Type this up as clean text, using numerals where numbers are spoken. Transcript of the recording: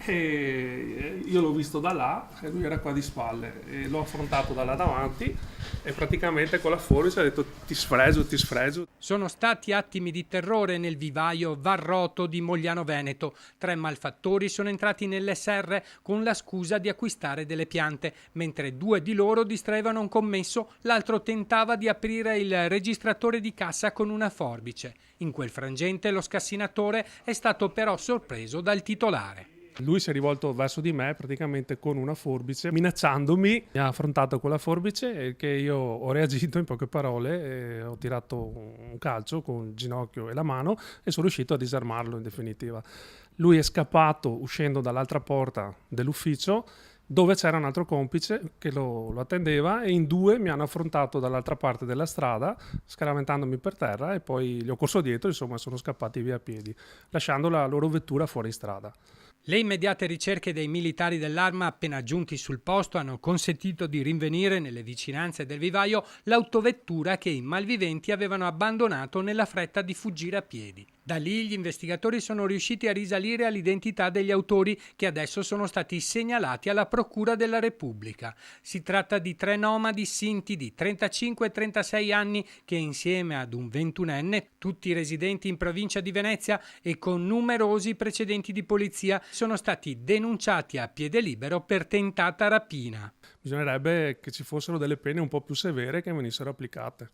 E io l'ho visto da là e lui era qua di spalle e l'ho affrontato da là davanti e praticamente con la forbice ha detto ti sfregio, ti sfregio. Sono stati attimi di terrore nel vivaio Varroto di Mogliano Veneto. 3 malfattori sono entrati nelle serre con la scusa di acquistare delle piante. Mentre 2 di loro distraevano un commesso, l'altro tentava di aprire il registratore di cassa con una forbice. In quel frangente lo scassinatore è stato però sorpreso dal titolare. Lui si è rivolto verso di me praticamente con una forbice, minacciandomi. Mi ha affrontato con la forbice e che io ho reagito in poche parole e ho tirato un calcio con il ginocchio e la mano e sono riuscito a disarmarlo in definitiva. Lui è scappato uscendo dall'altra porta dell'ufficio dove c'era un altro complice che lo attendeva e in 2 mi hanno affrontato dall'altra parte della strada scaraventandomi per terra e poi gli ho corso dietro, insomma sono scappati via a piedi lasciando la loro vettura fuori strada. Le immediate ricerche dei militari dell'Arma appena giunti sul posto hanno consentito di rinvenire nelle vicinanze del vivaio l'autovettura che i malviventi avevano abbandonato nella fretta di fuggire a piedi. Da lì gli investigatori sono riusciti a risalire all'identità degli autori che adesso sono stati segnalati alla Procura della Repubblica. Si tratta di 3 nomadi sinti di 35 e 36 anni che insieme ad un 21enne, tutti residenti in provincia di Venezia e con numerosi precedenti di polizia, sono stati denunciati a piede libero per tentata rapina. Bisognerebbe che ci fossero delle pene un po' più severe che venissero applicate.